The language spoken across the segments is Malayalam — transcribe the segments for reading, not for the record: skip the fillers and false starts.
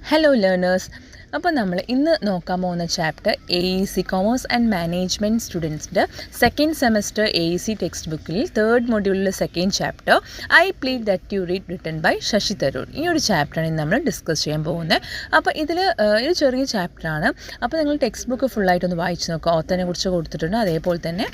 Hello learners. അപ്പോൾ നമ്മൾ ഇന്ന് നോക്കാൻ പോകുന്ന chapter AEC commerce and management സ്റ്റുഡൻസിൻ്റെ സെക്കൻഡ് സെമസ്റ്റർ AEC ടെക്സ്റ്റ് ബുക്കിൽ തേർഡ് മൊഡ്യൂളിലെ second chapter I plead that you read written by Shashi Tharoor. ഈ ഒരു ചാപ്റ്ററാണ് നമ്മൾ ഡിസ്കസ് ചെയ്യാൻ പോകുന്നത്. അപ്പോൾ ഇതിൽ ഒരു ചെറിയ ചാപ്റ്ററാണ്. അപ്പോൾ നിങ്ങൾ ടെക്സ്റ്റ് ബുക്ക് ഫുള്ളായിട്ടൊന്ന് വായിച്ച് നോക്കുക. ഓത്തനെ കുറിച്ച് കൊടുത്തിട്ടുണ്ട്, അതേപോലെ തന്നെ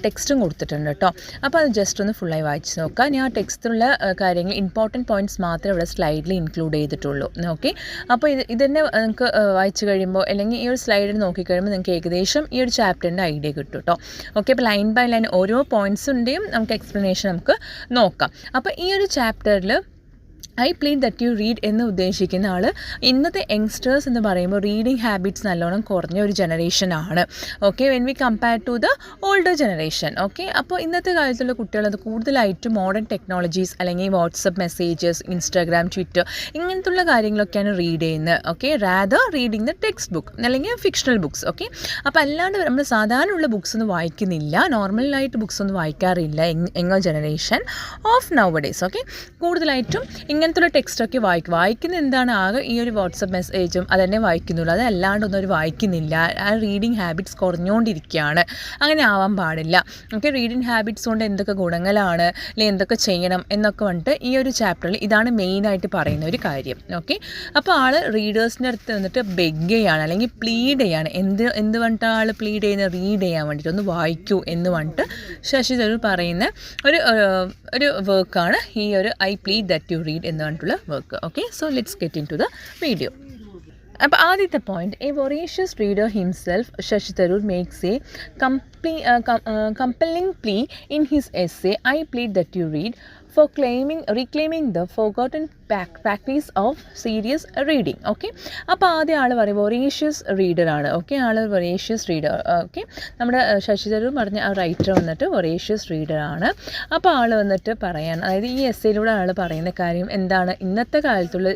ടെക്സ്റ്റും കൊടുത്തിട്ടുണ്ട് കേട്ടോ. അപ്പോൾ അത് ജസ്റ്റ് ഒന്ന് ഫുള്ളായി വായിച്ച് നോക്കുക. ഞാൻ ആ ടെക്സ്റ്റിലുള്ള കാര്യങ്ങൾ ഇമ്പോർട്ടൻറ്റ് പോയിൻറ്റ്സ് മാത്രമേ ഇവിടെ സ്ലൈഡിൽ ഇൻക്ലൂഡ് ചെയ്തിട്ടുള്ളൂ. ഓക്കെ, അപ്പോൾ ഇതിൻ്റെ നിങ്ങൾക്ക് വായിച്ച് കഴിയുമ്പോൾ അല്ലെങ്കിൽ ഈ ഒരു സ്ലൈഡിൽ നോക്കിക്കഴിയുമ്പോൾ നിങ്ങൾക്ക് ഏകദേശം ഈ ഒരു ചാപ്റ്ററിൻ്റെ ഐഡിയ കിട്ടും കേട്ടോ. ഓക്കെ, അപ്പോൾ ലൈൻ ബൈ ലൈൻ ഓരോ പോയിൻറ്റ്സിൻ്റെയും നമുക്ക് എക്സ്പ്ലനേഷൻ നമുക്ക് നോക്കാം. അപ്പോൾ ഈ ഒരു ചാപ്റ്ററിൽ I plead that you read എന്ന് ഉദ്ദേശിക്കുന്ന ആൾ ഇന്നത്തെ യങ്സ്റ്റേഴ്സ് എന്ന് പറയുമ്പോൾ റീഡിങ് ഹാബിറ്റ്സ് നല്ലോണം കുറഞ്ഞ ഒരു ജനറേഷനാണ്. Okay, when we compare to the older generation. Okay, അപ്പോൾ ഇന്നത്തെ കാലത്തുള്ള കുട്ടികൾ അത് കൂടുതലായിട്ട് മോഡേൺ ടെക്നോളജീസ് അല്ലെങ്കിൽ വാട്സപ്പ് മെസ്സേജസ്, ഇൻസ്റ്റാഗ്രാം, ട്വിറ്റർ ഇങ്ങനത്തുള്ള കാര്യങ്ങളൊക്കെയാണ് റീഡ് ചെയ്യുന്നത്. Okay, rather reading the text book അല്ലെങ്കിൽ ഫിക്ഷണൽ ബുക്സ്. ഓക്കെ, അപ്പോൾ അല്ലാണ്ട് നമ്മൾ സാധാരണയുള്ള ബുക്സ് ഒന്നും വായിക്കുന്നില്ല, നോർമലായിട്ട് ബുക്സ് ഒന്നും വായിക്കാറില്ല younger generation of now days. Okay, കൂടുതലായിട്ടും ഇങ്ങനത്തുള്ള ടെക്സ്റ്റൊക്കെ വായിക്കുന്ന എന്താണ് ആകെ ഈ ഒരു വാട്സപ്പ് മെസ്സേജും അതന്നെ വായിക്കുന്നുള്ളൂ, അതല്ലാണ്ടൊന്നും അവർ വായിക്കുന്നില്ല. ആ റീഡിങ് ഹാബിറ്റ്സ് കുറഞ്ഞുകൊണ്ടിരിക്കുകയാണ്. അങ്ങനെ ആവാൻ പാടില്ല. ഓക്കെ, റീഡിങ് ഹാബിറ്റ്സ് കൊണ്ട് എന്തൊക്കെ ഗുണങ്ങളാണ് അല്ലെങ്കിൽ എന്തൊക്കെ ചെയ്യണം എന്നൊക്കെ വന്നിട്ട് ഈ ഒരു ചാപ്റ്ററിൽ ഇതാണ് മെയിനായിട്ട് പറയുന്ന ഒരു കാര്യം. ഓക്കെ, അപ്പോൾ ആൾ റീഡേഴ്സിൻ്റെ അടുത്ത് വന്നിട്ട് ബെഗ് ചെയ്യാണ് അല്ലെങ്കിൽ പ്ലീഡ് ചെയ്യാണ്. എന്ത് പറഞ്ഞിട്ട് ആൾ പ്ലീഡ് ചെയ്യുന്നത്? റീഡ് ചെയ്യാൻ വേണ്ടിയിട്ട്, ഒന്ന് വായിക്കൂ എന്ന് പറഞ്ഞിട്ട് ശശി തരൂർ പറയുന്ന ഒരു വർക്കാണ് ഈ ഒരു I plead that you read എന്ന് പറഞ്ഞിട്ടുള്ള work. Okay, so let's get into the video. അപ്പോൾ ആദ്യത്തെ point, a voracious reader himself Shashi Tharoor makes a compelling plea in his essay I plead that you read for reclaiming the forgotten practice of serious reading. Okay, അപ്പോൾ ആദ്യം ആൾ പറയും വൊറേഷ്യസ് റീഡറാണ്. ഓക്കെ, ആൾ വൊറേഷ്യസ് റീഡർ. ഓക്കെ, നമ്മുടെ ശശി തരൂർ പറഞ്ഞ ആ റൈറ്റർ വന്നിട്ട് വൊറേഷ്യസ് റീഡറാണ്. അപ്പോൾ ആൾ വന്നിട്ട് പറയാൻ, അതായത് ഈ എസ്സേയിലൂടെ ആൾ പറയുന്ന കാര്യം എന്താണ്, ഇന്നത്തെ കാലത്തുള്ള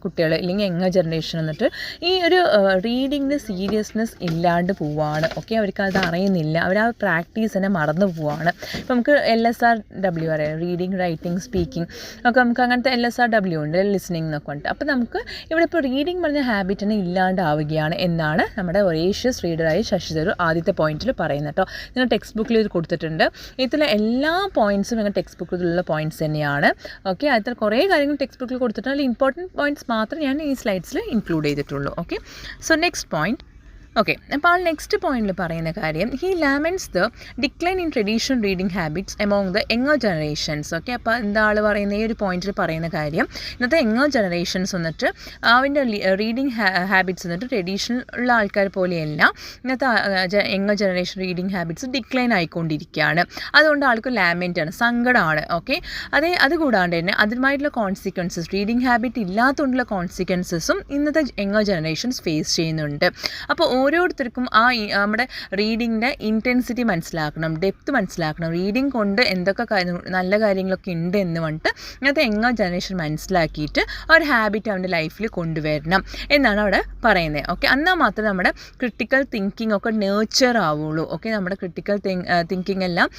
കുട്ടികൾ അല്ലെങ്കിൽ യങ്ങർ ജനറേഷൻ വന്നിട്ട് ഈ ഒരു റീഡിങ്ങിന് സീരിയസ്നെസ് ഇല്ലാണ്ട് പോവുകയാണ്. ഓക്കെ, അവർക്ക് അത് അറിയുന്നില്ല, അവർ ആ പ്രാക്ടീസ് തന്നെ മറന്നു പോവുകയാണ്. ഇപ്പോൾ നമുക്ക് LSRW അറിയാം, റീഡിങ്, റൈറ്റിംഗ്, സ്പീക്കിംഗ് ഒക്കെ നമുക്ക് അങ്ങനത്തെ LSRW ഉണ്ട്, ലിസണിങ് എന്നൊക്കെ ഉണ്ട്. അപ്പോൾ നമുക്ക് ഇവിടെ ഇപ്പോൾ റീഡിങ് പറഞ്ഞ ഹാബിറ്റിനെ ഇല്ലാണ്ടാവുകയാണ് എന്നാണ് നമ്മുടെ വൊറേഷ്യസ് റീഡറായി ശശി തരൂർ ആദ്യത്തെ പോയിന്റിൽ പറയുന്നത് കേട്ടോ. നിങ്ങൾ ടെക്സ്റ്റ് ബുക്കിൽ ഇത് കൊടുത്തിട്ടുണ്ട്. ഇതിലെ എല്ലാ പോയിൻറ്റ്സും നിങ്ങൾ ടെക്സ്റ്റ് ബുക്കിലുള്ള പോയിൻറ്റ്സ് തന്നെയാണ്. ഓക്കെ, അതിൽ കുറേ കാര്യങ്ങൾ ടെക്സ്റ്റ് ബുക്കിൽ കൊടുത്തിട്ടുണ്ട്, അതിൽ ഇമ്പോർട്ടൻറ്റ് പോയിൻറ്റ്സ് മാത്രമേ ഞാൻ ഈ സ്ലൈഡ്സിൽ ഇൻക്ലൂഡ് ചെയ്തിട്ടുള്ളൂ. Okay, so next point. Okay, അപ്പോൾ ആൾ നെക്സ്റ്റ് പോയിന്റിൽ പറയുന്ന കാര്യം, he laments the decline in traditional reading habits among the younger generations. Okay, അപ്പോൾ എന്താ ആൾ പറയുന്ന ഈ ഒരു പോയിന്റിൽ പറയുന്ന കാര്യം, ഇന്നത്തെ യങ്ങർ ജനറേഷൻസ് വന്നിട്ട് അവൻ്റെ റീഡിംഗ് ഹാബിറ്റ്സ് വന്നിട്ട് ട്രഡീഷണൽ ഉള്ള ആൾക്കാർ പോലെയല്ല, ഇന്നത്തെ younger generation reading habits decline ആയിക്കൊണ്ടിരിക്കുകയാണ്. അതുകൊണ്ട് ആൾക്ക് ലാമെൻ്റാണ്, സങ്കടമാണ്. ഓക്കെ, അതുകൂടാണ്ട് തന്നെ അതുമായിട്ടുള്ള കോൺസിക്വൻസസ്, റീഡിംഗ് ഹാബിറ്റ് ഇല്ലാത്തതുകൊണ്ടുള്ള കോൺസിക്വൻസസും ഇന്നത്തെ യങ്ങർ ജനറേഷൻസ് ഫേസ് ചെയ്യുന്നുണ്ട്. അപ്പോൾ ഓരോരുത്തർക്കും ആ നമ്മുടെ റീഡിങ്ങിൻ്റെ ഇൻറ്റൻസിറ്റി മനസ്സിലാക്കണം, ഡെപ്ത് മനസ്സിലാക്കണം, റീഡിങ് കൊണ്ട് എന്തൊക്കെ നല്ല കാര്യങ്ങളൊക്കെ ഉണ്ട് എന്ന് പറഞ്ഞിട്ട് ഇങ്ങനത്തെ യങ്ങർ ജനറേഷൻ മനസ്സിലാക്കിയിട്ട് ഒരു ഹാബിറ്റ് അവൻ്റെ ലൈഫിൽ കൊണ്ടുവരണം എന്നാണ് അവിടെ പറയുന്നത്. ഓക്കെ, എന്നാൽ മാത്രമേ നമ്മുടെ ക്രിട്ടിക്കൽ തിങ്കിങ് ഒക്കെ നേർച്ചർ ആവുള്ളൂ. ഓക്കെ, നമ്മുടെ ക്രിട്ടിക്കൽ തിങ്കിങ് എല്ലാം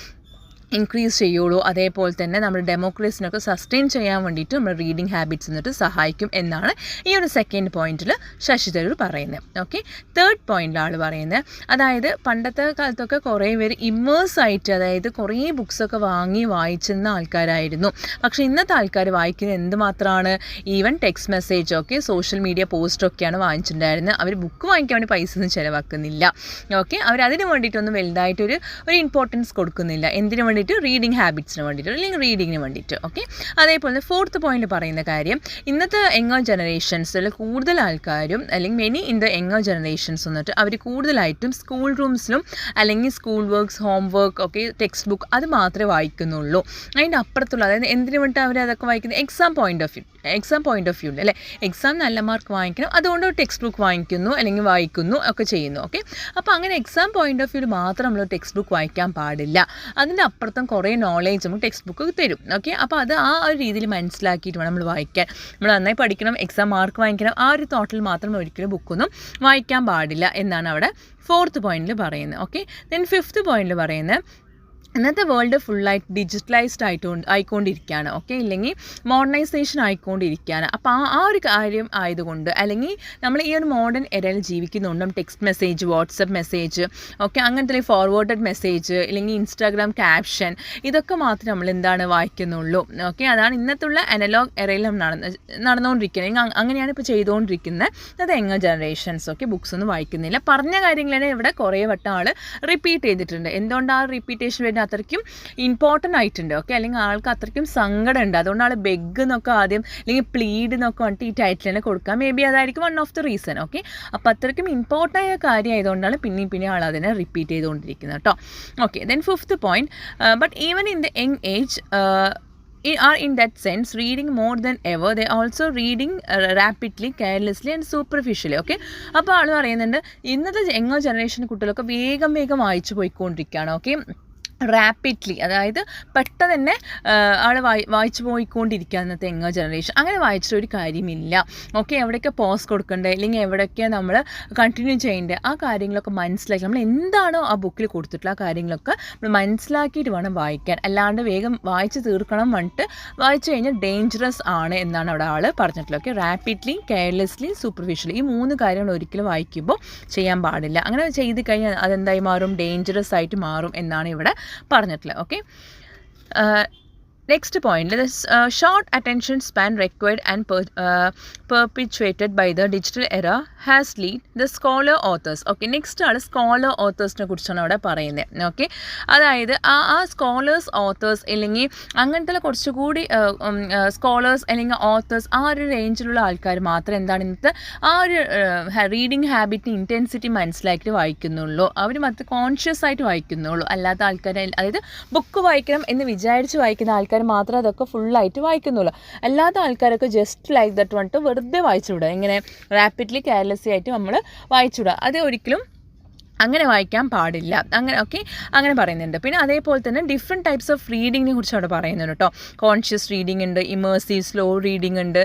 ഇൻക്രീസ് ചെയ്യുള്ളൂ. അതേപോലെ തന്നെ നമ്മുടെ ഡെമോക്രസിനൊക്കെ സസ്റ്റെയിൻ ചെയ്യാൻ വേണ്ടിയിട്ട് നമ്മുടെ റീഡിംഗ് ഹാബിറ്റ്സ് എന്നിട്ട് സഹായിക്കും എന്നാണ് ഈ ഒരു സെക്കൻഡ് പോയിന്റിൽ ശശി തരൂർ പറയുന്നത്. ഓക്കെ, തേർഡ് പോയിന്റിൽ ആൾ പറയുന്നത്, അതായത് പണ്ടത്തെ കാലത്തൊക്കെ കുറേ പേര് ഇമ്മേഴ്സ് ആയിട്ട്, അതായത് കുറേ ബുക്സൊക്കെ വായിച്ചിരുന്ന ആൾക്കാരായിരുന്നു. പക്ഷേ ഇന്നത്തെ ആൾക്കാർ വായിക്കുന്നത് എന്തുമാത്രമാണ്, ഈവൻ ടെക്സ്റ്റ് മെസ്സേജ്, ഒക്കെ സോഷ്യൽ മീഡിയ പോസ്റ്റൊക്കെയാണ് വാങ്ങിച്ചിട്ടുണ്ടായിരുന്നത്. അവർ ബുക്ക് വാങ്ങിക്കാൻ വേണ്ടി പൈസ ഒന്നും ചിലവാക്കുന്നില്ല. ഓക്കെ, അവരതിന് വേണ്ടിയിട്ടൊന്നും വലുതായിട്ടൊരു ഇമ്പോർട്ടൻസ് കൊടുക്കുന്നില്ല. എന്തിനു വേണ്ടി? റീഡിംഗ് ഹാബിറ്റ്സിന് വേണ്ടിയിട്ട് അല്ലെങ്കിൽ റീഡിങ്ങിന് വേണ്ടിയിട്ട്. ഓക്കെ, അതേപോലെ ഫോർത്ത് പോയിന്റ് പറയുന്ന കാര്യം, ഇന്നത്തെ യങ്ങർ ജനറേഷൻസിൽ കൂടുതൽ ആൾക്കാരും അല്ലെങ്കിൽ many in the younger generations വന്നിട്ട് അവർ കൂടുതലായിട്ടും സ്കൂൾ റൂംസിലും അല്ലെങ്കിൽ സ്കൂൾ വർക്ക്സ്, ഹോം വർക്ക്, ഒക്കെ ടെക്സ്റ്റ് ബുക്ക് അത് മാത്രമേ വായിക്കുന്നുള്ളൂ. അതിൻ്റെ അപ്പുറത്തുള്ള, അതായത് എന്തിനു വേണ്ടിയിട്ട് അവർ അതൊക്കെ വായിക്കുന്നത്, എക്സാം പോയിന്റ് ഓഫ് വ്യൂ അല്ലേ, എക്സാം നല്ല മാർക്ക് വാങ്ങിക്കണം, അതുകൊണ്ട് ടെക്സ്റ്റ് ബുക്ക് വാങ്ങിക്കുന്നു അല്ലെങ്കിൽ വായിക്കുന്നു ഒക്കെ ചെയ്യുന്നു. ഓക്കെ, അപ്പോൾ അങ്ങനെ എക്സാം പോയിന്റ് ഓഫ് വ്യൂ മാത്രം നമ്മൾ ടെക്സ്റ്റ് ബുക്ക് വായിക്കാൻ പാടില്ല. അതിൻ്റെ അപ്പുറത്തും കുറേ നോളേജ് നമുക്ക് ടെക്സ്റ്റ് ബുക്ക് തരും. ഓക്കെ, അപ്പോൾ അത് ആ ഒരു രീതിയിൽ മനസ്സിലാക്കിയിട്ട് വേണം നമ്മൾ വായിക്കാൻ. നമ്മൾ നന്നായി പഠിക്കണം, എക്സാം മാർക്ക് വാങ്ങിക്കണം, ആ ഒരു തോട്ടിൽ മാത്രം ഒരിക്കലും ബുക്കൊന്നും വായിക്കാൻ പാടില്ല എന്നാണ് അവിടെ ഫോർത്ത് പോയിന്റിൽ പറയുന്നത്. ഓക്കെ, ദെൻ ഫിഫ്ത്ത് പോയിന്റിൽ പറയുന്നത്, ഇന്നത്തെ വേൾഡ് ഫുള്ളായിട്ട് ഡിജിറ്റലൈസ്ഡ് ആയിക്കൊണ്ടിരിക്കുകയാണ്. ഓക്കെ, ഇല്ലെങ്കിൽ മോഡേണൈസേഷൻ ആയിക്കൊണ്ടിരിക്കുകയാണ്. അപ്പോൾ ആ ഒരു കാര്യം ആയതുകൊണ്ട്, അല്ലെങ്കിൽ നമ്മൾ ഈ ഒരു മോഡേൺ എരയിൽ ജീവിക്കുന്നുണ്ടും text message, WhatsApp message, okay, അങ്ങനത്തെ ഫോർവേഡഡ് മെസ്സേജ്, അല്ലെങ്കിൽ ഇൻസ്റ്റാഗ്രാം ക്യാപ്ഷൻ, ഇതൊക്കെ മാത്രമേ നമ്മൾ എന്താണ് വായിക്കുന്നുള്ളൂ. ഓക്കെ, അതാണ് ഇന്നത്തുള്ള അനലോഗ് എറയിൽ നടന്നുകൊണ്ടിരിക്കുന്നത്. അങ്ങനെയാണ് ഇപ്പോൾ ചെയ്തുകൊണ്ടിരിക്കുന്നത്. അത് യങ്ങർ ജനറേഷൻസ്. ഓക്കെ, ബുക്സ് ഒന്നും വായിക്കുന്നില്ല. പറഞ്ഞ കാര്യങ്ങൾ തന്നെ ഇവിടെ കുറേ വട്ടം ആൾ റിപ്പീറ്റ് ചെയ്തിട്ടുണ്ട്. എന്തുകൊണ്ട് ആ റിപ്പീറ്റേഷൻ വരുന്നത് അത്രയ്ക്കും ഇമ്പോർട്ടൻ്റ് ആയിട്ടുണ്ട്. ഓക്കെ, അല്ലെങ്കിൽ ആൾക്ക് അത്രയ്ക്കും സങ്കടം ഉണ്ട്. അതുകൊണ്ട് ആൾ ബെഗ് എന്നൊക്കെ ആദ്യം, അല്ലെങ്കിൽ പ്ലീഡ് എന്നൊക്കെ വന്നിട്ട് ഈ ടൈറ്റിൽ തന്നെ കൊടുക്കാം. മേ ബി അതായിരിക്കും one of the reason. Okay, അപ്പോൾ അത്രയ്ക്കും ഇമ്പോർട്ടൻ്റ് ആയ കാര്യം ആയതുകൊണ്ടാണ് പിന്നെ ആൾ അതിനെ റിപ്പീറ്റ് ചെയ്തുകൊണ്ടിരിക്കുന്നത് കേട്ടോ. Okay, then fifth point, but even in the young age are in that sense reading more than ever. They also reading rapidly, carelessly and superficially. Okay, അപ്പോൾ ആൾ പറയുന്നുണ്ട് ഇന്നത്തെ യങ്ങർ ജനറേഷൻ കുട്ടികളൊക്കെ വേഗം വായിച്ചു പോയിക്കൊണ്ടിരിക്കുകയാണ്. ഓക്കെ, റാപ്പിഡ്ലി, അതായത് പെട്ടെന്ന് തന്നെ ആൾ വായിച്ചു പോയിക്കൊണ്ടിരിക്കുക ഇന്നത്തെ യങ്ങർ ജനറേഷൻ. അങ്ങനെ വായിച്ചിട്ട് ഒരു കാര്യമില്ല. ഓക്കെ, എവിടെയൊക്കെ പോസ് കൊടുക്കണ്ടേ, അല്ലെങ്കിൽ എവിടെയൊക്കെ നമ്മൾ കണ്ടിന്യൂ ചെയ്യേണ്ടത്, ആ കാര്യങ്ങളൊക്കെ മനസ്സിലാക്കി നമ്മൾ എന്താണോ ആ ബുക്കിൽ കൊടുത്തിട്ടുള്ള ആ കാര്യങ്ങളൊക്കെ നമ്മൾ മനസ്സിലാക്കിയിട്ട് വേണം വായിക്കാൻ. അല്ലാണ്ട് വേഗം വായിച്ച് തീർക്കണം പറഞ്ഞിട്ട് വായിച്ചു കഴിഞ്ഞാൽ ഡേഞ്ചറസ് ആണ് എന്നാണ് അവിടെ ആൾ പറഞ്ഞിട്ടുള്ളത്. ഓക്കെ, റാപ്പിഡ്ലി, കെയർലെസ്ലി, സൂപ്പർഫിഷ്യലി, ഈ 3 കാര്യങ്ങൾ ഒരിക്കലും വായിക്കുമ്പോൾ ചെയ്യാൻ പാടില്ല. അങ്ങനെ ചെയ്ത് കഴിഞ്ഞാൽ അതെന്തായി മാറും? ഡേഞ്ചറസ് ആയിട്ട് മാറും എന്നാണ് ഇവിടെ പറഞ്ഞിട്ടുള്ളത്. Okay, next point, the short attention span required and perpetuated by the digital era has led the scholar authors. Okay, next ആണ് സ്കോളർ ഓത്തേഴ്സിനെ കുറിച്ചാണ് അവിടെ പറയുന്നത്. ഓക്കെ, അതായത് ആ സ്കോളേഴ്സ് ഓത്തേഴ്സ്, അല്ലെങ്കിൽ അങ്ങനത്തെ കുറച്ചുകൂടി സ്കോളേഴ്സ് അല്ലെങ്കിൽ ഓത്തേഴ്സ്, ആ ഒരു റേഞ്ചിലുള്ള ആൾക്കാർ മാത്രം എന്താണ് ഇന്നത്തെ ആ ഒരു റീഡിങ് ഹാബിറ്റിന് ഇൻറ്റൻസിറ്റി മനസ്സിലാക്കിയിട്ട് വായിക്കുന്നുള്ളൂ. അവർ മറ്റ് കോൺഷ്യസ് ആയിട്ട് വായിക്കുന്നുള്ളൂ. അല്ലാത്ത ആൾക്കാർ, അതായത് ബുക്ക് വായിക്കണം എന്ന് വിചാരിച്ച് വായിക്കുന്ന ആൾക്കാർ മാത്രമേ അതൊക്കെ ഫുള്ളായിട്ട് വായിക്കുന്നുള്ളൂ. അല്ലാത്ത ആൾക്കാരൊക്കെ ജസ്റ്റ് ലൈക്ക് ദറ്റ് വന്നിട്ട് വെറുതെ വായിച്ചുവിടുക. ഇങ്ങനെ റാപ്പിഡ്ലി, കെയർലെസ്ലി ആയിട്ട് നമ്മൾ വായിച്ചുവിടുക. അത് ഒരിക്കലും അങ്ങനെ വായിക്കാൻ പാടില്ല. അങ്ങനെ ഓക്കെ, അങ്ങനെ പറയുന്നുണ്ട്. പിന്നെ അതേപോലെ തന്നെ ഡിഫറെൻറ്റ് ടൈപ്സ് ഓഫ് റീഡിങ്ങിനെ കുറിച്ച് അവിടെ പറയുന്നുണ്ട് കേട്ടോ. കോൺഷ്യസ് റീഡിംഗ് ഉണ്ട്, ഇമേഴ്സീവ് സ്ലോ റീഡിംഗ് ഉണ്ട്.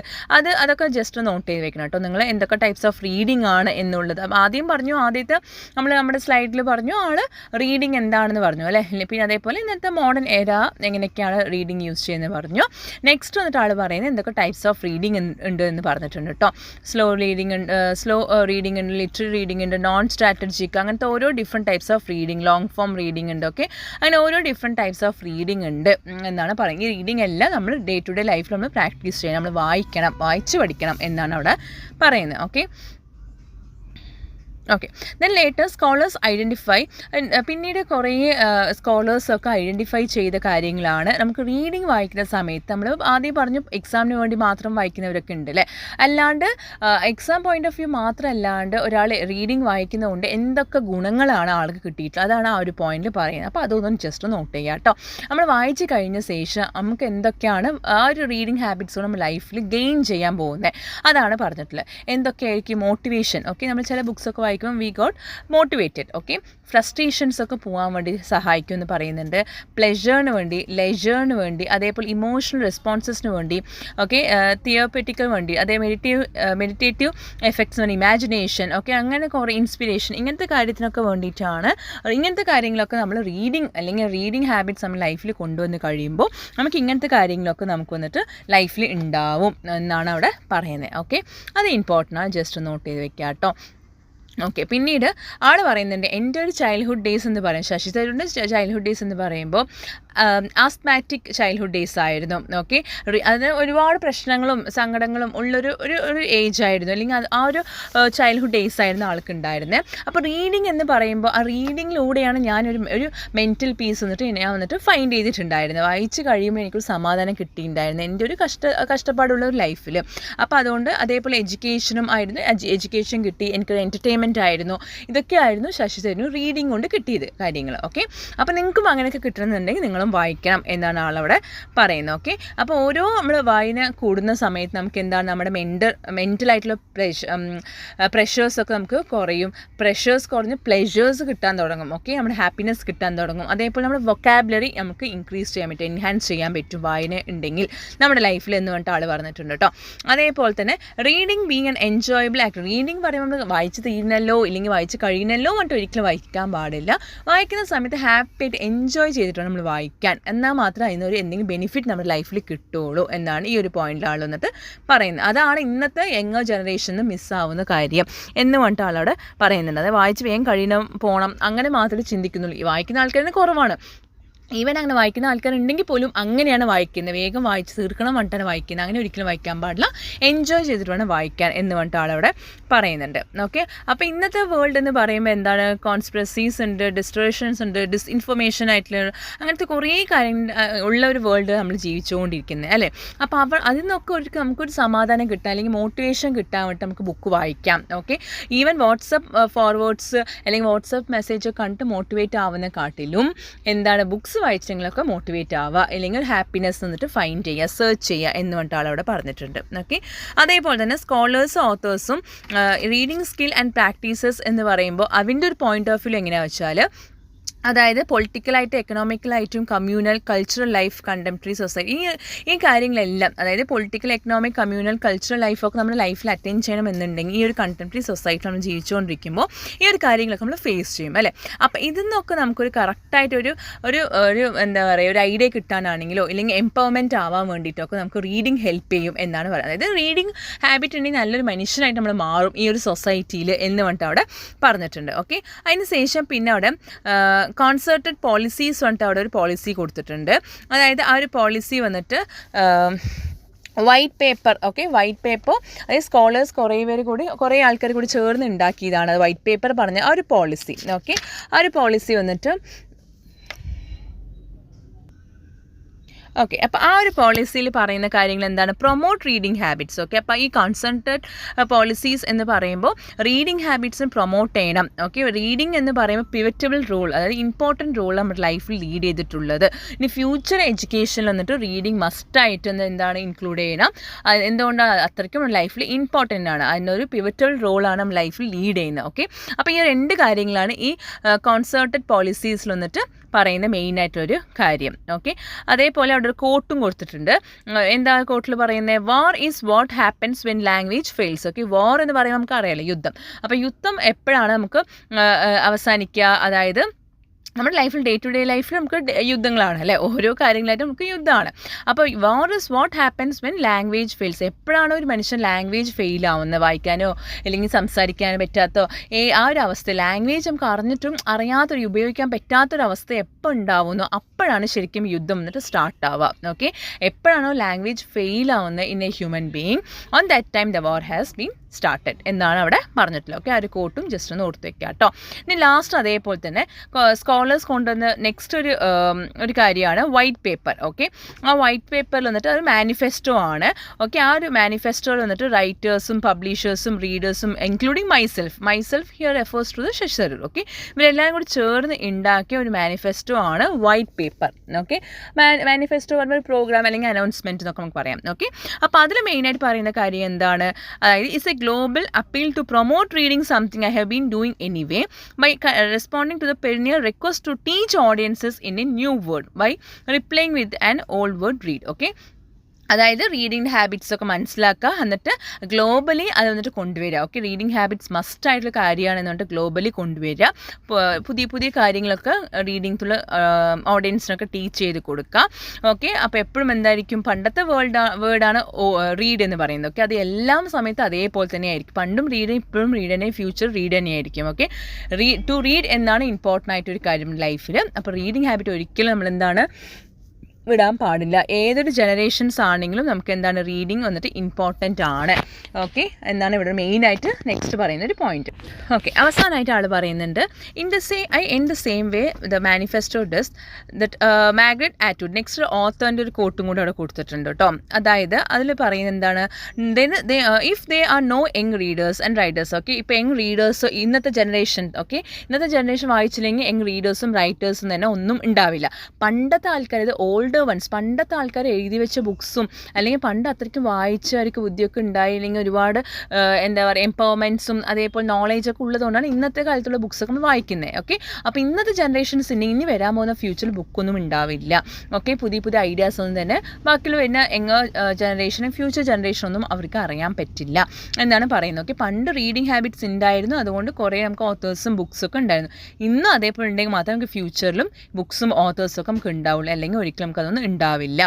അതൊക്കെ ജസ്റ്റ് നോട്ട് ചെയ്ത് വെക്കണം കേട്ടോ നിങ്ങൾ, എന്തൊക്കെ ടൈപ്സ് ഓഫ് റീഡിംഗ് ആണ് എന്നുള്ളത്. ആദ്യം പറഞ്ഞു, ആദ്യത്തെ നമ്മുടെ സ്ലൈഡിൽ പറഞ്ഞു ആൾ റീഡിംഗ് എന്താണെന്ന് പറഞ്ഞു അല്ലേ. പിന്നെ അതേപോലെ ഇന്നത്തെ മോഡേൺ എര എങ്ങനെയൊക്കെയാണ് റീഡിംഗ് യൂസ് ചെയ്യുന്നത് പറഞ്ഞു. നെക്സ്റ്റ് വന്നിട്ട് ആൾ പറയുന്നത് എന്തൊക്കെ ടൈപ്സ് ഓഫ് റീഡിംഗ് ഉണ്ട് എന്ന് പറഞ്ഞിട്ടുണ്ട് കേട്ടോ. സ്ലോ റീഡിംഗ് ഉണ്ട്, ലിറ്റററി റീഡിംഗ് ഉണ്ട്, നോൺ സ്ട്രാറ്റജിക്, അങ്ങനത്തെ ഓരോ different types of reading, long form reading ഉണ്ട്. ഓക്കെ, അങ്ങനെ ഓരോ ഡിഫറെൻറ്റ് ടൈപ്സ് ഓഫ് റീഡിംഗ് ഉണ്ട് എന്നാണ് പറയുന്നത്. ഈ റീഡിംഗ് എല്ലാം നമ്മൾ ഡേ ടു ഡേ ലൈഫിൽ നമ്മൾ പ്രാക്ടീസ് ചെയ്യണം, നമ്മൾ വായിച്ച് പഠിക്കണം എന്നാണ് അവിടെ പറയുന്നത്. Okay, then later scholars identify, പിന്നീട് കുറേ സ്കോളേഴ്സൊക്കെ ഐഡൻറ്റിഫൈ ചെയ്ത കാര്യങ്ങളാണ്. നമുക്ക് റീഡിംഗ് വായിക്കുന്ന സമയത്ത് നമ്മൾ ആദ്യം പറഞ്ഞു എക്സാമിന് വേണ്ടി മാത്രം വായിക്കുന്നവരൊക്കെ ഉണ്ട് അല്ലേ. അല്ലാണ്ട് എക്സാം പോയിൻ്റ് ഓഫ് വ്യൂ മാത്രം അല്ലാണ്ട് ഒരാൾ റീഡിംഗ് വായിക്കുന്നതുകൊണ്ട് എന്തൊക്കെ ഗുണങ്ങളാണ് ആൾക്ക് കിട്ടിയിട്ടുള്ളത്, അതാണ് ആ ഒരു പോയിന്റിൽ പറയുന്നത്. അപ്പോൾ അതൊന്നും ജസ്റ്റ് നോട്ട് ചെയ്യുക കേട്ടോ. നമ്മൾ വായിച്ച് കഴിഞ്ഞ ശേഷം നമുക്ക് എന്തൊക്കെയാണ് ആ ഒരു റീഡിംഗ് ഹാബിറ്റ്സ് നമ്മൾ ലൈഫിൽ ഗെയിൻ ചെയ്യാൻ പോകുന്നത്, അതാണ് പറഞ്ഞിട്ടുള്ളത്. എന്തൊക്കെയായിരിക്കും മോട്ടിവേഷൻ. ഓക്കെ, നമ്മൾ ചില ബുക്സൊക്കെ വായിക്കുമ്പോൾ we got motivated. Okay, frustrations ഒക്കെ പോകാൻ വേണ്ടി സഹായിക്കും എന്ന് പറയുന്നുണ്ട്. പ്ലെഷറിന് വേണ്ടി, ലെജറിന് വേണ്ടി, അതേപോലെ ഇമോഷണൽ റെസ്പോൺസസിന് വേണ്ടി, ഓക്കെ, തിയോപെറ്റിക്കൽ വേണ്ടി, അതേ മെഡിറ്റേറ്റീവ് എഫക്ട്സ് വേണ്ടി, ഇമാജിനേഷൻ, ഓക്കെ, അങ്ങനെ കുറേ ഇൻസ്പിറേഷൻ, ഇങ്ങനത്തെ കാര്യത്തിനൊക്കെ വേണ്ടിയിട്ടാണ്. ഇങ്ങനത്തെ കാര്യങ്ങളൊക്കെ നമ്മൾ അല്ലെങ്കിൽ റീഡിംഗ് ഹാബിറ്റ്സ് നമ്മൾ ലൈഫിൽ കൊണ്ടുവന്ന് കഴിയുമ്പോൾ നമുക്ക് ഇങ്ങനത്തെ കാര്യങ്ങളൊക്കെ നമുക്ക് വന്നിട്ട് ലൈഫിൽ ഉണ്ടാവും എന്നാണ് അവിടെ പറയുന്നത്. ഓക്കെ, അത് ഇമ്പോർട്ടൻ്റ് ആണ്, ജസ്റ്റ് നോട്ട് ചെയ്ത് വെക്കുക കേട്ടോ. ഓക്കെ, പിന്നീട് ആൾ പറയുന്നുണ്ട് എൻ്റെ ഒരു ചൈൽഡ്ഹുഡ് ഡേയ്സ് എന്ന് പറയും, ശശി തരൂരിൻ്റെ ചൈൽഡ്ഹുഡ് ഡേയ്സ് എന്ന് പറയുമ്പോൾ ആസ്മാറ്റിക് ചൈൽഡ്ഹുഡ് ഡേയ്സ് ആയിരുന്നു. ഓക്കെ, അതിന് ഒരുപാട് പ്രശ്നങ്ങളും സങ്കടങ്ങളും ഉള്ളൊരു ഒരു ഏജ് ആയിരുന്നു, അല്ലെങ്കിൽ ആ ഒരു ചൈൽഡ്ഹുഡ് ഡേയ്സ് ആയിരുന്നു ആൾക്കുണ്ടായിരുന്നത്. അപ്പോൾ റീഡിംഗ് എന്ന് പറയുമ്പോൾ ആ റീഡിങ്ങിലൂടെയാണ് ഞാനൊരു മെൻറ്റൽ പീസ് വന്നിട്ട് ഫൈൻഡ് ചെയ്തിട്ടുണ്ടായിരുന്നത്. വായിച്ച് കഴിയുമ്പോൾ എനിക്കൊരു സമാധാനം കിട്ടിയിട്ടുണ്ടായിരുന്നു എൻ്റെ ഒരു കഷ്ടപ്പാടുള്ള ഒരു ലൈഫിൽ. അപ്പോൾ അതുകൊണ്ട് അതേപോലെ എഡ്യൂക്കേഷനും ആയിരുന്നു, എഡ്യൂക്കേഷൻ കിട്ടി, എനിക്കൊരു എൻ്റർടൈൻമെൻറ്റ് ആയിരുന്നു. ഇതൊക്കെയായിരുന്നു ശശി തരൂർ റീഡിംഗ് കൊണ്ട് കിട്ടിയത് കാര്യങ്ങൾ. ഓക്കെ, അപ്പോൾ നിങ്ങൾക്കും അങ്ങനെയൊക്കെ കിട്ടണമെന്നുണ്ടെങ്കിൽ നിങ്ങളും വായിക്കണം എന്നാണ് ആളവിടെ പറയുന്നത്. ഓക്കെ, അപ്പോൾ ഓരോ നമ്മൾ വായന കൂടുന്ന സമയത്ത് നമുക്ക് എന്താണ് നമ്മുടെ മെൻ്റലായിട്ടുള്ള പ്രഷേഴ്സൊക്കെ നമുക്ക് കുറയും. പ്രഷേഴ്സ് കുറഞ്ഞ് പ്ലെഷേഴ്സ് കിട്ടാൻ തുടങ്ങും. ഓക്കെ, നമ്മുടെ ഹാപ്പിനെസ് കിട്ടാൻ തുടങ്ങും. അതേപോലെ നമ്മുടെ വൊക്കാബുലറി നമുക്ക് ഇൻക്രീസ് ചെയ്യാൻ പറ്റും, എൻഹാൻസ് ചെയ്യാൻ പറ്റും വായന ഉണ്ടെങ്കിൽ നമ്മുടെ ലൈഫിൽ എന്ന് പറഞ്ഞിട്ട് ആൾ പറഞ്ഞിട്ടുണ്ട് കേട്ടോ. അതേപോലെ തന്നെ reading being an enjoyable act. Reading പറയുമ്പോൾ നമ്മൾ വായിച്ച് തീരുന്ന തീർന്നല്ലോ ഇല്ലെങ്കിൽ വായിച്ച് കഴിയുന്നല്ലോ എന്നിട്ട് ഒരിക്കലും വായിക്കാൻ പാടില്ല. വായിക്കുന്ന സമയത്ത് ഹാപ്പി ആയിട്ട് എൻജോയ് ചെയ്തിട്ട് നമ്മൾ വായിക്കാൻ, എന്നാൽ മാത്രമേ അതിനൊരു എന്തെങ്കിലും ബെനിഫിറ്റ് നമ്മുടെ ലൈഫിൽ കിട്ടുകയുള്ളൂ എന്നാണ് ഈ ഒരു പോയിന്റിൽ ആൾ വന്നിട്ട് പറയുന്നത്. അതാണ് ഇന്നത്തെ യങ്ങർ ജനറേഷന് മിസ്സാവുന്ന കാര്യം എന്ന് പറഞ്ഞിട്ട് ആളോട് പറയുന്നുണ്ട്. അതായത് വായിച്ച് വേഗം കഴിയണം പോകണം അങ്ങനെ മാത്രമേ ചിന്തിക്കുന്നുള്ളൂ. ഈ വായിക്കുന്ന ആൾക്കാരുടെ കുറവാണ്. ഈവൻ അങ്ങനെ വായിക്കുന്ന ആൾക്കാരുണ്ടെങ്കിൽ പോലും അങ്ങനെയാണ് വായിക്കുന്നത്, വേഗം വായിച്ച് തീർക്കണം പറഞ്ഞിട്ടാണ് വായിക്കുന്നത്. അങ്ങനെ ഒരിക്കലും വായിക്കാൻ പാടില്ല, എൻജോയ് ചെയ്തിട്ട് വേണം വായിക്കാൻ എന്ന് പറഞ്ഞിട്ട് ആളവിടെ പറയുന്നുണ്ട്. ഓക്കെ, അപ്പോൾ ഇന്നത്തെ വേൾഡ് എന്ന് പറയുമ്പോൾ എന്താണ്, കോൺസ്പിറസീസ് ഉണ്ട്, ഡിസ്ട്രേഷൻസ് ഉണ്ട്, ഡിസ്ഇൻഫർമേഷൻ ആയിട്ടുള്ള അങ്ങനത്തെ കുറേ കാര്യങ്ങൾ ഉള്ള ഒരു വേൾഡ് നമ്മൾ ജീവിച്ചുകൊണ്ടിരിക്കുന്നത് അല്ലേ. അപ്പോൾ അതിൽ നിന്നൊക്കെ നമുക്കൊരു സമാധാനം കിട്ടാൻ അല്ലെങ്കിൽ മോട്ടിവേഷൻ കിട്ടാൻ വേണ്ടി നമുക്ക് ബുക്ക് വായിക്കാം. ഓക്കെ, ഈവൻ വാട്സപ്പ് ഫോർവേഡ്സ് അല്ലെങ്കിൽ വാട്സപ്പ് മെസ്സേജ് കണ്ടിട്ട് മോട്ടിവേറ്റ് ആവുന്ന കാട്ടിലും എന്താണ് ബുക്സ് വായിച്ചെങ്കിലൊക്കെ മോട്ടിവേറ്റ് ആവുക, അല്ലെങ്കിൽ ഒരു ഹാപ്പിനെസ് എന്നിട്ട് ഫൈൻഡ് ചെയ്യുക, സെർച്ച് ചെയ്യുക എന്ന് പറഞ്ഞിട്ട് ആളവിടെ പറഞ്ഞിട്ടുണ്ട്. ഓക്കെ, അതേപോലെ തന്നെ സ്കോളേഴ്സും ഓത്തേഴ്സും റീഡിങ് സ്കിൽ ആൻഡ് പ്രാക്ടീസസ് എന്ന് പറയുമ്പോൾ അതിൻ്റെ ഒരു പോയിന്റ് ഓഫ് വ്യൂ എങ്ങനെയാണെന്ന് വെച്ചാൽ, അതായത് പൊളിറ്റിക്കലായിട്ടും എക്കണോമിക്കലായിട്ടും communal cultural life contemporary society ഈ കാര്യങ്ങളെല്ലാം, അതായത് പൊളിറ്റിക്കൽ എക്കണോമിക് കമ്മ്യൂണൽ കൾച്ചറൽ ലൈഫൊക്കെ നമ്മുടെ ലൈഫിൽ അറ്റൻഡ് ചെയ്യണമെന്നുണ്ടെങ്കിൽ ഈ ഒരു കണ്ടംപററി സൊസൈറ്റി നമ്മൾ ജീവിച്ചുകൊണ്ടിരിക്കുമ്പോൾ ഈ ഒരു കാര്യങ്ങളൊക്കെ നമ്മൾ ഫേസ് ചെയ്യും അല്ലേ. അപ്പോൾ ഇതിന്നൊക്കെ നമുക്കൊരു കറക്റ്റായിട്ടൊരു ഒരു ഒരു എന്താ പറയുക ഒരു ഐഡിയ കിട്ടാനാണെങ്കിലോ ഇല്ലെങ്കിൽ എംപവർമെൻറ്റ് ആവാൻ വേണ്ടിയിട്ടൊക്കെ നമുക്ക് റീഡിങ് ഹെൽപ്പ് ചെയ്യും എന്നാണ് പറയുന്നത്. അതായത് റീഡിങ് ഹാബിറ്റ് ഉണ്ടെങ്കിൽ നല്ലൊരു മനുഷ്യനായിട്ട് നമ്മൾ മാറും ഈ ഒരു സൊസൈറ്റിയിൽ എന്ന് പറഞ്ഞിട്ട് അവിടെ പറഞ്ഞിട്ടുണ്ട്. ഓക്കെ, അതിന് ശേഷം പിന്നെ അവിടെ കോൺസെർട്ടഡ് പോളിസീസ് വന്നിട്ട് അവിടെ ഒരു പോളിസി കൊടുത്തിട്ടുണ്ട്. അതായത് ആ ഒരു പോളിസി വന്നിട്ട് white paper. Okay, white paper അതായത് സ്കോളേഴ്സ് കുറേ ആൾക്കാർ കൂടി ചേർന്ന് ഉണ്ടാക്കിയതാണ് വൈറ്റ് പേപ്പർ പറഞ്ഞ ആ ഒരു പോളിസി. ഓക്കെ, ആ ഒരു പോളിസി വന്നിട്ട് ഓക്കെ, അപ്പോൾ ആ ഒരു പോളിസിയിൽ പറയുന്ന കാര്യങ്ങൾ എന്താണ്, പ്രൊമോട്ട് റീഡിങ് ഹാബിറ്റ്സ്. ഓക്കെ, അപ്പോൾ ഈ കോൺസെൻട്രേറ്റ് പോളിസീസ് എന്ന് പറയുമ്പോൾ റീഡിങ് ഹാബിറ്റ്സും പ്രൊമോട്ട് ചെയ്യണം. ഓക്കെ, റീഡിങ് എന്ന് പറയുമ്പോൾ പിവറ്റബിൾ റോൾ, അതായത് ഇമ്പോർട്ടൻറ്റ് റോൾ നമ്മുടെ ലൈഫിൽ ലീഡ് ചെയ്തിട്ടുള്ളത്. ഇനി ഫ്യൂച്ചർ എഡ്യൂക്കേഷനിൽ വന്നിട്ട് റീഡിങ് മസ്റ്റായിട്ട് എന്താണ് ഇൻക്ലൂഡ് ചെയ്യണം. എന്തുകൊണ്ടാണ് അത്രയ്ക്കും ലൈഫിൽ ഇമ്പോർട്ടൻ്റ് ആണ്, അതിനൊരു പിവറ്റബിൾ റോളാണ് നമ്മുടെ ലൈഫിൽ ലീഡ് ചെയ്യുന്നത്. ഓക്കെ, അപ്പോൾ ഈ 2 കാര്യങ്ങളാണ് ഈ കോൺസെർട്ടഡ് പോളിസീസിൽ വന്നിട്ട് പറയുന്ന മെയിനായിട്ടൊരു കാര്യം. ഓക്കെ, അതേപോലെ അവിടെ ഒരു കോട്ടും കൊടുത്തിട്ടുണ്ട്. എന്താ കോട്ടിൽ പറയുന്നത്, war is what happens when language fails. Okay, war എന്ന് പറയുമ്പോൾ നമുക്ക് അറിയാലോ യുദ്ധം. അപ്പോൾ യുദ്ധം എപ്പോഴാണ് നമുക്ക് അവസാനിക്കുക, അതായത് നമ്മുടെ ലൈഫിൽ ഡേ ടു ഡേ ലൈഫിൽ നമുക്ക് യുദ്ധങ്ങളാണ് അല്ലേ, ഓരോ കാര്യങ്ങളായിട്ട് നമുക്ക് യുദ്ധമാണ്. അപ്പോൾ war is what happens when language fails. എപ്പോഴാണോ ഒരു മനുഷ്യൻ ലാംഗ്വേജ് ഫെയിൽ ആവുന്നത്, വായിക്കാനോ അല്ലെങ്കിൽ സംസാരിക്കാനോ പറ്റാത്തോ ആ ഒരു അവസ്ഥ, ലാംഗ്വേജ് നമുക്ക് അറിഞ്ഞിട്ടും അറിയാത്തൊരു ഉപയോഗിക്കാൻ പറ്റാത്തൊരവസ്ഥ എപ്പോൾ ഉണ്ടാവുന്നു അപ്പോഴാണ് ശരിക്കും യുദ്ധം എന്നിട്ട് സ്റ്റാർട്ട് ആവുക. ഓക്കെ, എപ്പോഴാണോ ലാംഗ്വേജ് ഫെയിൽ ആവുന്നത് in A human being, on that time the war has been started എന്നാണ് അവിടെ പറഞ്ഞിട്ടുള്ളത്. ഓക്കെ, ആ ഒരു കോട്ടും ജസ്റ്റ് ഒന്ന് ഓർത്ത് വെക്കുക കേട്ടോ. ഇനി ലാസ്റ്റ് അതേപോലെ തന്നെ സ്കോളേഴ്സ് കൊണ്ടുവന്ന നെക്സ്റ്റ് ഒരു കാര്യമാണ് വൈറ്റ് പേപ്പർ. ഓക്കെ, ആ വൈറ്റ് പേപ്പറിൽ വന്നിട്ട് ഒരു മാനിഫെസ്റ്റോ ആണ്. ഓക്കെ, ആ ഒരു മാനിഫെസ്റ്റോയിൽ വന്നിട്ട് റൈറ്റേഴ്സും പബ്ലിഷേഴ്സും റീഡേഴ്സും including myself here refers to the Shashi Tharoor. Okay, ഇവരെല്ലാം കൂടി ചേർന്ന് ഉണ്ടാക്കിയ ഒരു മാനിഫെസ്റ്റോ ആണ് വൈറ്റ് പേപ്പർ. ഓക്കെ, മാനിഫെസ്റ്റോ പറയുമ്പോൾ ഒരു പ്രോഗ്രാം അല്ലെങ്കിൽ അനൗൺസ്മെൻറ്റ് എന്നൊക്കെ നമുക്ക് പറയാം. ഓക്കെ, അപ്പോൾ അതിൽ മെയിനായിട്ട് പറയുന്ന കാര്യം എന്താണ്, അതായത് it's A global appeal to promote reading, something I have been doing anyway, by responding to the perennial request to teach audiences in a new word by replying with an old word read. Okay, അതായത് റീഡിങ് ഹാബിറ്റ്സ് ഒക്കെ മനസ്സിലാക്കുക, എന്നിട്ട് ഗ്ലോബലി അത് വന്നിട്ട് കൊണ്ടുവരിക. ഓക്കെ, റീഡിങ് ഹാബിറ്റ്സ് മസ്റ്റ് ആയിട്ടുള്ള കാര്യമാണ് എന്നിട്ട് ഗ്ലോബലി കൊണ്ടുവരിക. പുതിയ കാര്യങ്ങളൊക്കെ റീഡിങ്ങിലുള്ള ഓഡിയൻസിനൊക്കെ ടീച്ച് ചെയ്ത് കൊടുക്കുക. ഓക്കെ, അപ്പോൾ എപ്പോഴും എന്തായിരിക്കും, പണ്ടത്തെ വേർഡാണ് റീഡ് എന്ന് പറയുന്നത്. ഓക്കെ, അത് എല്ലാ സമയത്ത് അതേപോലെ തന്നെ ആയിരിക്കും. പണ്ടും റീഡ്, ഇപ്പോഴും റീഡ് തന്നെ, ഫ്യൂച്ചർ റീഡ് തന്നെയായിരിക്കും. ഓക്കെ, ടു റീഡ് എന്നാണ് ഇമ്പോർട്ടൻ്റ് ആയിട്ടൊരു കാര്യം ലൈഫിൽ. അപ്പോൾ റീഡിങ് ഹാബിറ്റ് ഒരിക്കലും നമ്മളെന്താണ് വിടാൻ പാടില്ല. ഏതൊരു ജനറേഷൻസ് ആണെങ്കിലും നമുക്ക് എന്താണ് റീഡിങ് വന്നിട്ട് ഇമ്പോർട്ടൻ്റ് ആണ്. ഓക്കെ, എന്നാണ് ഇവിടെ മെയിനായിട്ട് നെക്സ്റ്റ് പറയുന്ന ഒരു പോയിന്റ്. ഓക്കെ, അവസാനമായിട്ട് ആൾ പറയുന്നുണ്ട്, in the same way the manifesto does that Margaret Atwood. Next ഓത്തറിൻ്റെ ഒരു കോട്ടും കൂടെ അവിടെ കൊടുത്തിട്ടുണ്ട് കേട്ടോ. അതായത് അതിൽ പറയുന്നത് എന്താണ്, if they are no young readers and writers. Okay, ഇപ്പോൾ യങ് റീഡേഴ്സ് ഇന്നത്തെ ജനറേഷൻ വായിച്ചില്ലെങ്കിൽ യങ് റീഡേഴ്സും റൈറ്റേഴ്സും തന്നെ ഒന്നും ഉണ്ടാവില്ല. പണ്ടത്തെ ആൾക്കാർ, ഇത് ഓൾഡ് ഓൾഡർ വൺസ്, പണ്ടത്തെ ആൾക്കാർ എഴുതി വെച്ച ബുക്സും അല്ലെങ്കിൽ പണ്ട് അത്രയ്ക്കും വായിച്ച് അവർക്ക് ബുദ്ധിയൊക്കെ ഉണ്ടായി, അല്ലെങ്കിൽ ഒരുപാട് എന്താ പറയുക എംപവർമെൻറ്റ്സും അതേപോലെ നോളേജൊക്കെ ഉള്ളതുകൊണ്ടാണ് ഇന്നത്തെ കാലത്തുള്ള ബുക്സൊക്കെ നമ്മൾ വായിക്കുന്നത്. ഓക്കെ, അപ്പോൾ ഇന്നത്തെ ജനറേഷൻസ് ഇനി വരാൻ പോകുന്ന ഫ്യൂച്ചറിൽ ബുക്കൊന്നും ഉണ്ടാവില്ല. ഓക്കെ, പുതിയ പുതിയ ഐഡിയാസ് ഒന്നും തന്നെ ബാക്കിയുള്ള വരുന്ന ജനറേഷനും ഫ്യൂച്ചർ ജനറേഷനൊന്നും അവർക്ക് അറിയാൻ പറ്റില്ല എന്നാണ് പറയുന്നത്. ഓക്കെ, പണ്ട് റീഡിങ് ഹാബിറ്റ്സ് ഉണ്ടായിരുന്നു, അതുകൊണ്ട് കുറേ നമുക്ക് ഓത്തേഴ്സും ബുക്സൊക്കെ ഉണ്ടായിരുന്നു. ഇന്നും അതേപോലെ ഉണ്ടെങ്കിൽ മാത്രമേ നമുക്ക് ഫ്യൂച്ചറിലും ബുക്സും ഓത്തേഴ്സൊക്കെ നമുക്ക് ഉണ്ടാവുള്ളൂ, അല്ലെങ്കിൽ ഒരിക്കലും നമുക്കതൊന്നും ഉണ്ടാവില്ല.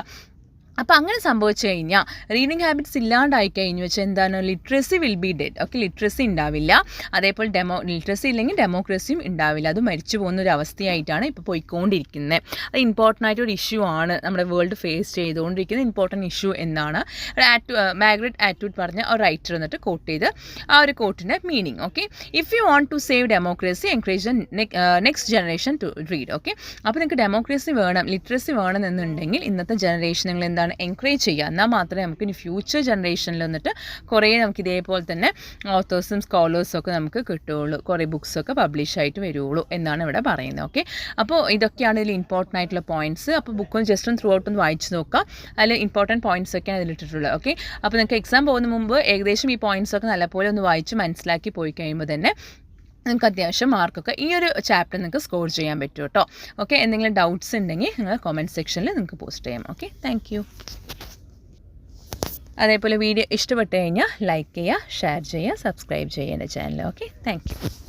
അപ്പോൾ അങ്ങനെ സംഭവിച്ചു കഴിഞ്ഞാൽ റീഡിങ് ഹാബിറ്റ്സ് ഇല്ലാണ്ടായി കഴിഞ്ഞു വെച്ചാൽ എന്താണ്, literacy will be dead. Okay, literacy ഉണ്ടാവില്ല, അതേപോലെ ലിറ്ററസി ഇല്ലെങ്കിൽ ഡെമോക്രസിയും ഉണ്ടാവില്ല. അത് മരിച്ചു പോകുന്ന ഒരു അവസ്ഥയായിട്ടാണ് ഇപ്പോൾ പോയിക്കൊണ്ടിരിക്കുന്നത്. അത് ഇമ്പോർട്ടൻ്റ് ആയിട്ടൊരു ഇഷ്യൂ ആണ്, നമ്മുടെ വേൾഡ് ഫേസ് ചെയ്തുകൊണ്ടിരിക്കുന്ന ഇമ്പോർട്ടൻറ്റ് ഇഷ്യൂ എന്നാണ് മാർഗരറ്റ് ആറ്റ്വുഡ് പറഞ്ഞ ഒരു റൈറ്റർ എന്നിട്ട് കോട്ട് ചെയ്ത് ആ ഒരു കോട്ടിൻ്റെ meaning. Okay, if you want to save democracy encourage next generation to read. Okay, അപ്പോൾ നിങ്ങൾക്ക് ഡെമോക്രസി വേണം, ലിറ്ററസി വേണം എന്നുണ്ടെങ്കിൽ ഇന്നത്തെ ജനറേഷൻ നിങ്ങൾ എന്താണ് എൻകറേജ് ചെയ്യുക. എന്നാൽ മാത്രമേ നമുക്ക് ഇനി ഫ്യൂച്ചർ ജനറേഷനിൽ വന്നിട്ട് കുറേ നമുക്ക് ഇതേപോലെ തന്നെ ഓത്തേഴ്സും സ്കോളേഴ്സും ഒക്കെ നമുക്ക് കിട്ടുകയുള്ളൂ, കുറേ ബുക്സൊക്കെ പബ്ലിഷ് ആയിട്ട് വരുള്ളൂ എന്നാണ് ഇവിടെ പറയുന്നത്. ഓക്കെ, അപ്പോൾ ഇതൊക്കെയാണ് ഇതിൽ ഇമ്പോർട്ടൻ്റ് ആയിട്ടുള്ള പോയിൻറ്റ്സ്. അപ്പോൾ ബുക്കൊന്ന് ജസ്റ്റ് ഒന്ന് ത്രൂ ഔട്ട് ഒന്ന് വായിച്ച് നോക്കുക, അതിൽ ഇമ്പോർട്ടൻറ്റ് പോയിൻറ്റ്സ് ഒക്കെയാണ് ഇതിലിട്ടിട്ടുള്ളത്. ഓക്കെ, അപ്പോൾ നിങ്ങൾക്ക് എക്സാം പോകുന്ന മുമ്പ് ഏകദേശം ഈ പോയിൻറ്റ്സ് ഒക്കെ നല്ലപോലെ ഒന്ന് വായിച്ച് മനസ്സിലാക്കി പോയി കഴിയുമ്പോൾ തന്നെ നിങ്ങൾക്ക് അത്യാവശ്യം മാർക്കൊക്കെ ഈ ഒരു ചാപ്റ്റർ നിങ്ങൾക്ക് സ്കോർ ചെയ്യാൻ പറ്റും കേട്ടോ. ഓക്കെ, എന്തെങ്കിലും ഡൗട്ട്സ് ഉണ്ടെങ്കിൽ നിങ്ങൾ കമൻറ്റ് സെക്ഷനിൽ നിങ്ങൾക്ക് പോസ്റ്റ് ചെയ്യാം. Okay, thank you. അതേപോലെ വീഡിയോ ഇഷ്ടപ്പെട്ട് കഴിഞ്ഞാൽ ലൈക്ക് ചെയ്യുക, ഷെയർ ചെയ്യുക, സബ്സ്ക്രൈബ് ചെയ്യുക എൻ്റെ ചാനൽ. Okay, thank you.